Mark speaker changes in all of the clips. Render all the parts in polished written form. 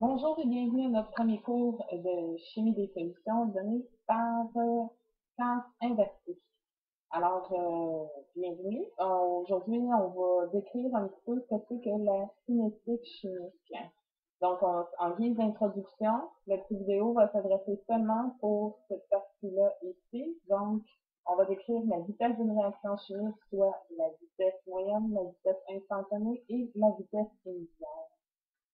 Speaker 1: Bonjour et bienvenue à notre premier cours de chimie des solutions donné par Sciences Inversées. Alors, bienvenue. Aujourd'hui, on va décrire un petit peu ce que c'est que la cinétique chimique. Donc, en guise d'introduction, la petite vidéo va s'adresser seulement pour cette partie-là ici. Donc, on va décrire la vitesse d'une réaction chimique, soit la vitesse moyenne, la vitesse instantanée et la vitesse initiale.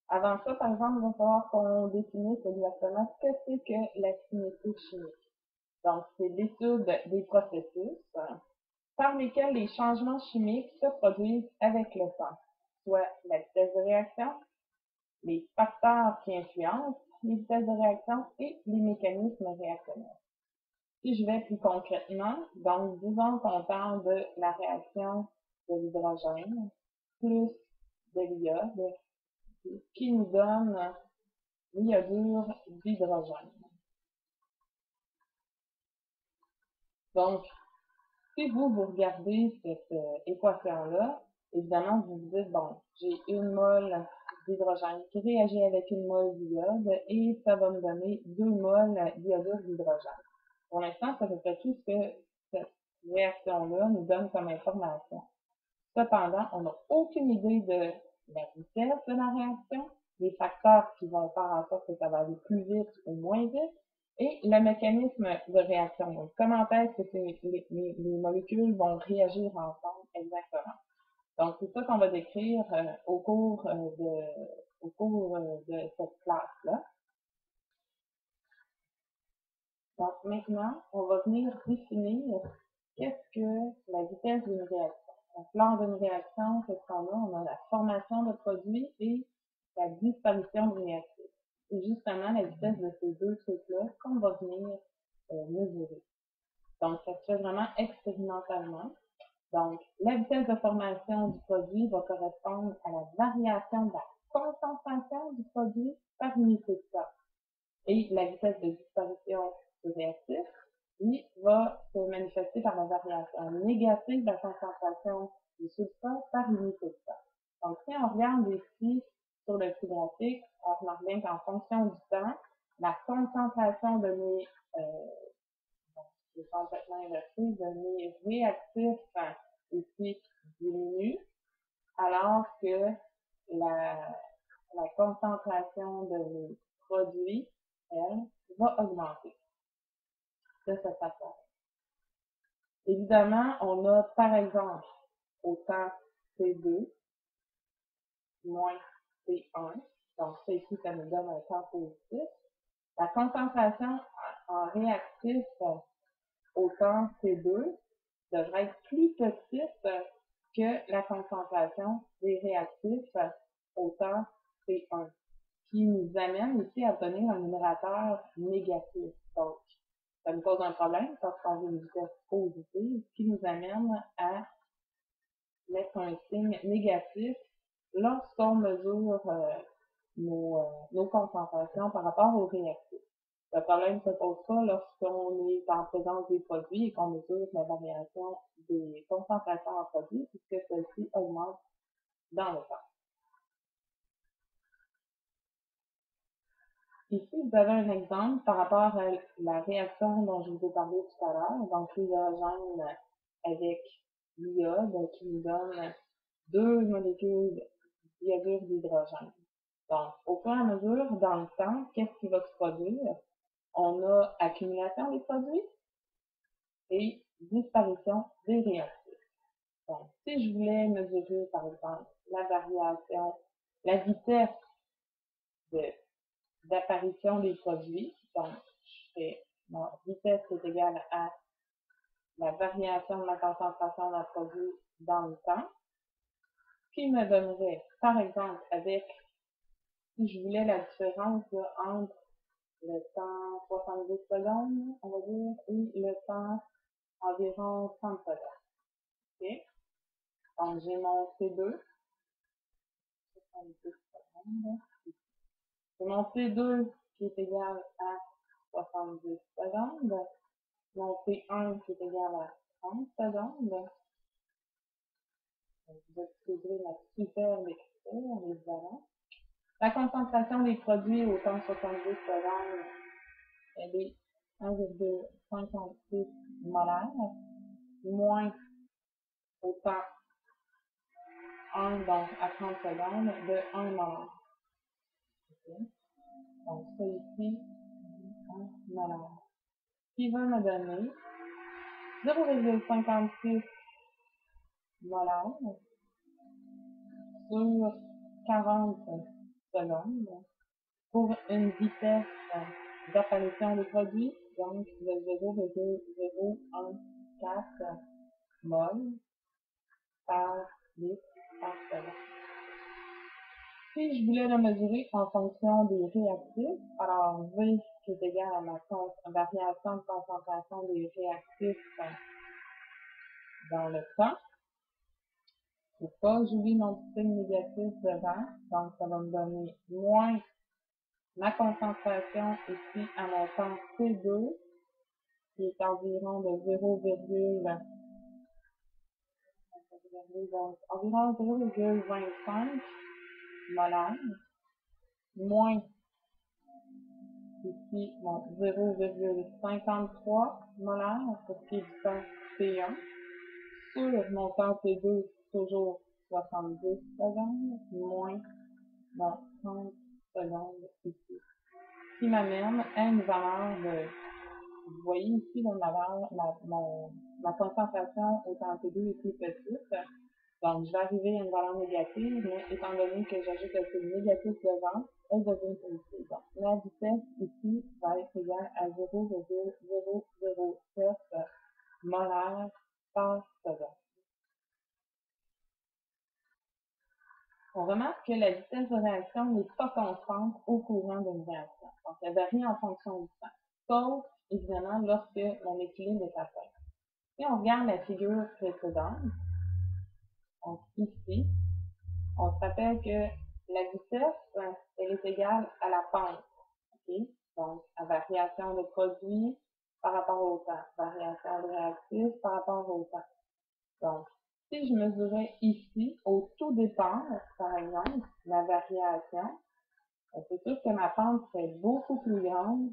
Speaker 1: Avant ça, par exemple, il va falloir qu'on définisse exactement ce que c'est que la cinétique chimique. Donc, c'est l'étude des processus par lesquels les changements chimiques se produisent avec le temps, soit la vitesse de réaction, les facteurs qui influencent les vitesses de réaction et les mécanismes réactionnels. Si je vais plus concrètement, donc disons qu'on parle de la réaction de l'hydrogène plus de l'iode qui nous donne l'iodure d'hydrogène. Donc, si vous regardez cette équation-là, évidemment, vous vous dites, bon, j'ai une mole d'hydrogène qui réagit avec une mole d'iode et ça va me donner 2 moles d'iodure d'hydrogène. Pour l'instant, c'est à peu près tout ce que cette réaction-là nous donne comme information. Cependant, on n'a aucune idée de la vitesse de la réaction, les facteurs qui vont faire en sorte que ça va aller plus vite ou moins vite, et le mécanisme de réaction. Donc, comment est-ce que les molécules vont réagir ensemble exactement. Donc, c'est ça qu'on va décrire au cours de cette classe-là. Donc, maintenant, on va venir définir qu'est-ce que la vitesse d'une réaction. Donc, lors d'une réaction, qu'est-ce qu'on a? On a la formation de produits et la disparition de réactifs. C'est justement la vitesse de ces deux trucs-là qu'on va venir mesurer. Donc, ça se fait vraiment expérimentalement. Donc, la vitesse de formation du produit va correspondre à la variation de la concentration du produit par unité de temps. Et la vitesse de disparition du réactif, lui, va se manifester par la variation négative de la concentration du substrat par unité de temps. Donc, si on regarde ici sur le petit graphique, on remarque bien qu'en fonction du temps, la concentration de mes, c'est complètement inversé, de mes réactifs ici diminue, alors que la, la concentration de mes produits, elle, va augmenter de cette façon. Évidemment, on a par exemple au temps C2 moins C1, donc ça ici, ça nous donne un temps positif. La concentration en réactif au temps C2 devrait être plus petite que la concentration des réactifs au temps C1, qui nous amène ici à obtenir un numérateur négatif. Donc, ça nous pose un problème parce qu'on veut une vitesse positive, ce qui nous amène à mettre un signe négatif lorsqu'on mesure nos concentrations par rapport aux réactifs. Le problème ne se pose pas lorsqu'on est en présence des produits et qu'on mesure la variation des concentrations en produits, puisque celle-ci augmente dans le temps. Ici, vous avez un exemple par rapport à la réaction dont je vous ai parlé tout à l'heure, donc l'hydrogène avec l'iode qui nous donne 2 molécules d'iodure d'hydrogène. Donc, au fur et à mesure, dans le temps, qu'est-ce qui va se produire? On a accumulation des produits et disparition des réactifs. Donc, si je voulais mesurer, par exemple, la variation, la vitesse d'apparition des produits, donc je fais ma vitesse est égale à la variation de la concentration d'un produit dans le temps, qui me donnerait, par exemple, avec, si je voulais la différence entre le temps 70 secondes, on va dire, et le temps environ 30 secondes. OK? Donc, j'ai mon C2, 70 secondes. J'ai mon C2 qui est égal à 70 secondes. Mon P1 qui est égal à 30 secondes. Donc, vous excuserez la superbe écriture, évidemment. La concentration des produits au temps 70 secondes, elle est 1,56 molaires, moins au temps 1, donc à 30 secondes, de 1 molaire. Okay. Donc ça ici, 1 molaire. Qui va me donner 0,56 molaires sur 40 secondes pour une vitesse d'apparition des produits, donc de 0,014 mol par litre par seconde. Si je voulais le mesurer en fonction des réactifs, alors V qui est égal à ma variation de concentration des réactifs dans le temps. Faut pas que j'oublie mon petit signe négatif devant, donc ça va me donner moins ma concentration ici à mon temps T2, qui est environ de 0,25 molaires, moins ici mon 0,53 molaires pour ce qui est du temps T1, sur mon temps T2, toujours 70 secondes, moins mon 30 secondes ici, qui m'amène à une valeur de, vous voyez ici, là, ma concentration au temps T2 est plus petite, donc je vais arriver à une valeur négative, mais étant donné que j'ajoute le signe négatif devant, elle devient positive. Donc la vitesse ici va être égale à 0,007 molaires par seconde. On remarque que la vitesse de réaction n'est pas constante au courant d'une réaction. Donc, elle varie en fonction du temps. Sauf, évidemment, lorsque mon équilibre est atteint. Si on regarde la figure précédente, donc ici, on se rappelle que la vitesse, elle est égale à la pente. Okay? Donc, à variation de produit par rapport au temps. Variation de réactif par rapport au temps. Donc, si je mesurais ici, au tout départ, par exemple, la variation, c'est sûr que ma pente serait beaucoup plus grande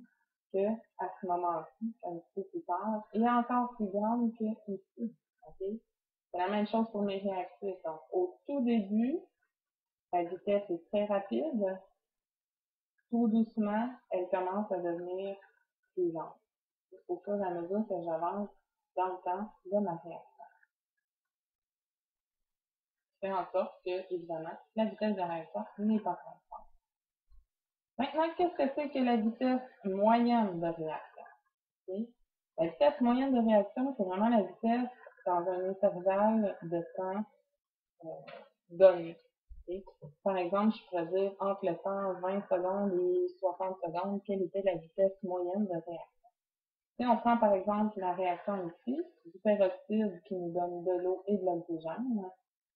Speaker 1: que à ce moment-ci, un petit peu plus tard, et encore plus grande que ici. Okay? C'est la même chose pour mes réactifs. Donc, au tout début, la vitesse est très rapide. Tout doucement, elle commence à devenir plus lente au fur et à mesure que j'avance dans le temps de ma réaction. Fait en sorte que, évidemment, la vitesse de réaction n'est pas constante. Maintenant, qu'est-ce que c'est que la vitesse moyenne de réaction? Okay? La vitesse moyenne de réaction, c'est vraiment la vitesse dans un intervalle de temps donné. Okay? Par exemple, je pourrais dire entre le temps 20 secondes et 60 secondes, quelle était la vitesse moyenne de réaction. Si on prend par exemple la réaction ici, du peroxyde qui nous donne de l'eau et de l'oxygène,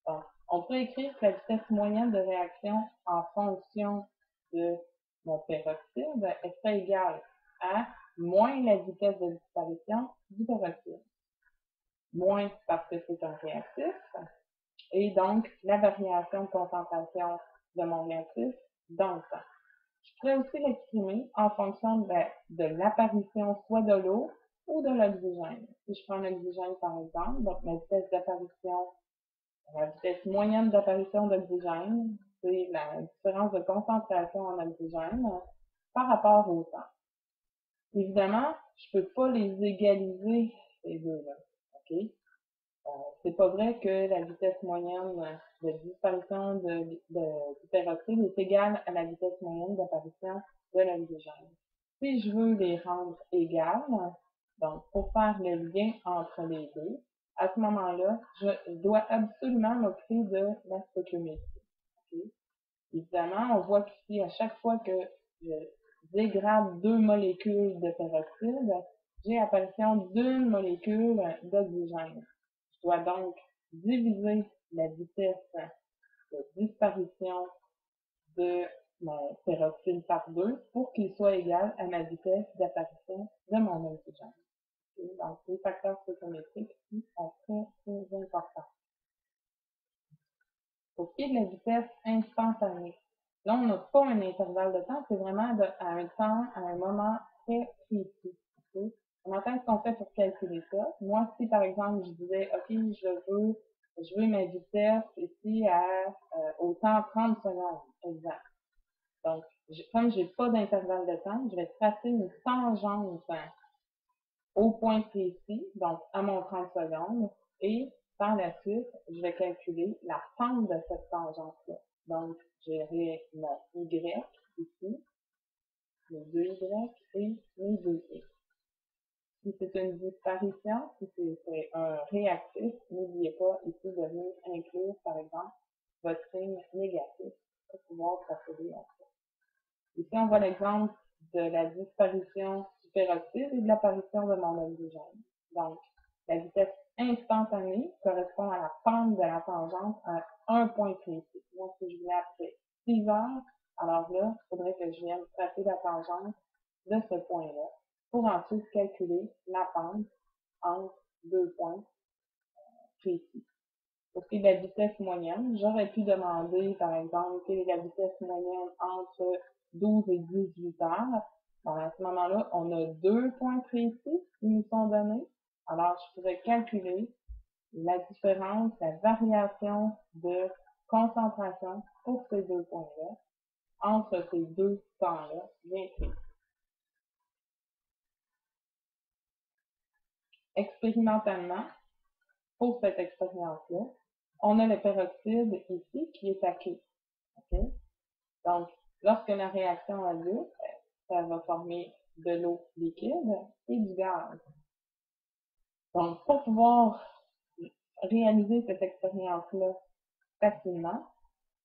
Speaker 1: donc, on peut écrire que la vitesse moyenne de réaction en fonction de mon peroxyde serait égale à moins la vitesse de disparition du peroxyde. Moins parce que c'est un réactif, et donc la variation de concentration de mon réactif dans le temps. Je pourrais aussi l'exprimer en fonction de l'apparition soit de l'eau ou de l'oxygène. Si je prends l'oxygène par exemple, donc la vitesse d'apparition, la vitesse moyenne d'apparition d'oxygène, c'est la différence de concentration en oxygène par rapport au temps. Évidemment, je peux pas les égaliser, ces deux-là. Okay? C'est pas vrai que la vitesse moyenne de disparition du peroxyde est égale à la vitesse moyenne d'apparition de l'oxygène. Si je veux les rendre égales, donc pour faire le lien entre les deux, à ce moment-là, je dois absolument m'occuper de la stoichiométrie. Okay? Évidemment, on voit qu'ici, à chaque fois que je dégrade deux molécules de peroxyde, j'ai apparition d'une molécule d'oxygène. Je dois donc diviser la vitesse de disparition de mon peroxyde par 2 pour qu'il soit égal à ma vitesse d'apparition de mon oxygène. Donc, les facteurs stoichiométriques ici sont très importants. Pour ce qui est de la vitesse instantanée, Là, on n'a pas un intervalle de temps, c'est vraiment à un temps, à un moment très précis. Okay? Comment est-ce qu'on fait pour calculer ça? Moi, si par exemple, je disais, OK, je veux ma vitesse ici au temps 30 secondes, exact. Donc, comme j'ai pas d'intervalle de temps, je vais tracer une tangente au point précis, donc à mon 30 secondes, et par la suite, je vais calculer la pente de cette tangente-là. Donc, j'aurai mon Y ici, mes 2Y et mes 2X. Si c'est une disparition, si c'est un réactif, n'oubliez pas ici de venir inclure, par exemple, votre signe négatif pour pouvoir procéder à ça. Ici, on voit l'exemple de la disparition du peroxyde et de l'apparition de mon oxygène. Donc, la vitesse instantanée correspond à la pente de la tangente à un point précis. Donc, si je voulais après 6 heures, alors là, il faudrait que je vienne tracer la tangente de ce point-là pour ensuite calculer la pente entre deux points précis. Pour ce qui est de la vitesse moyenne, j'aurais pu demander, par exemple, quelle est la vitesse moyenne entre 12 et 18 heures. Bon, à ce moment-là, on a deux points précis qui nous sont donnés. Alors, je pourrais calculer la différence, la variation de concentration pour ces deux points-là, entre ces deux temps-là, bien précis. Expérimentalement, pour cette expérience-là, on a le peroxyde ici qui est à Q. Okay? Donc, lorsque la réaction a lieu, ça va former de l'eau liquide et du gaz. Donc, pour pouvoir réaliser cette expérience-là facilement,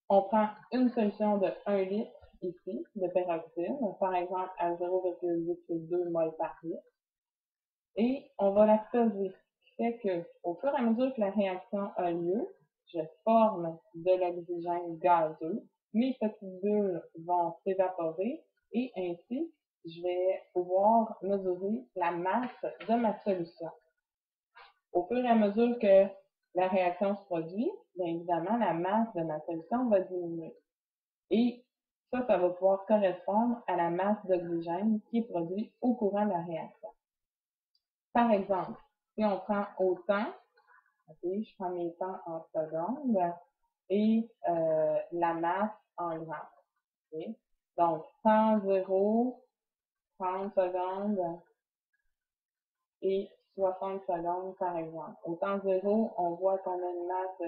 Speaker 1: on prend une solution de 1 litre ici de peroxyde, par exemple à 0,82 mol par litre, et on va la peser. Ce qui fait que, au fur et à mesure que la réaction a lieu, je forme de l'oxygène gazeux, mes petites bulles vont s'évaporer et ainsi, je vais pouvoir mesurer la masse de ma solution. Au fur et à mesure que la réaction se produit, bien évidemment, la masse de ma solution va diminuer. Et ça va pouvoir correspondre à la masse d'oxygène qui est produite au courant de la réaction. Par exemple, si on prend au temps, okay, je prends mes temps en secondes et la masse en grammes. Okay. Donc, temps 0, 30 secondes et 60 secondes par exemple. Au temps 0, on voit qu'on a une masse de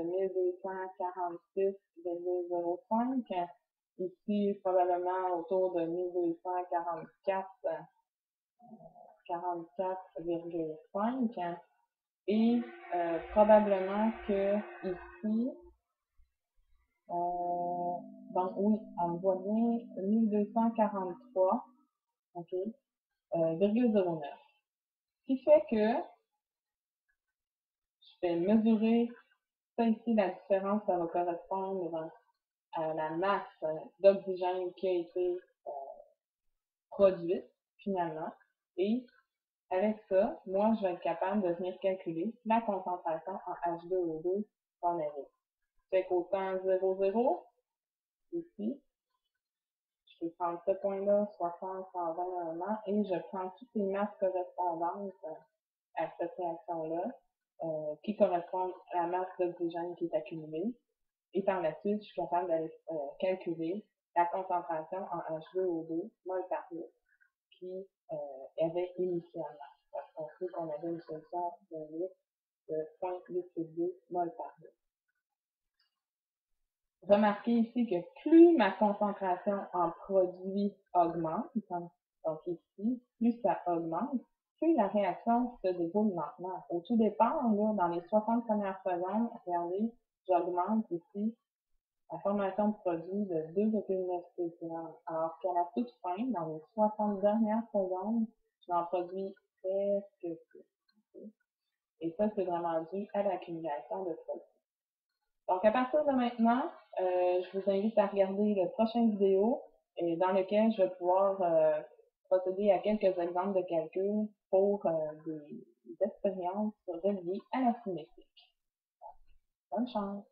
Speaker 1: 1246,05. Ici, probablement autour de 1244,5. Et probablement que ici, donc oui, on voit bien 1243, ok, 0,09. Ce qui fait que je vais mesurer ça ici, la différence, ça va correspondre à la masse d'oxygène qui a été produite finalement. Et avec ça, moi, je vais être capable de venir calculer la concentration en H2O2 qu'on avait. Fait qu'au temps 0,0, ici, je peux prendre ce point-là, 60, 120, 1 et je prends toutes les masses correspondantes à cette réaction-là, qui correspondent à la masse d'oxygène qui est accumulée. Et par la suite, je suis capable d'aller calculer la concentration en H2O2 mol par litre qui avait initialement. Parce qu'on sait qu'on avait une solution d'un litre de 0,882 mol par litre. Remarquez ici que plus ma concentration en produit augmente, donc ici, plus ça augmente, plus la réaction se déroule lentement. Au tout départ, là, dans les 60 premières secondes, regardez, j'augmente ici la formation de produit de 2,9 ppm. Alors qu'à la toute fin, dans les 60 dernières secondes, j'en produis presque plus. Et ça, c'est vraiment dû à l'accumulation de produits. Donc, à partir de maintenant, je vous invite à regarder la prochaine vidéo dans laquelle je vais pouvoir procéder à quelques exemples de calcul pour des expériences reliées à la cinétique. Bonne chance!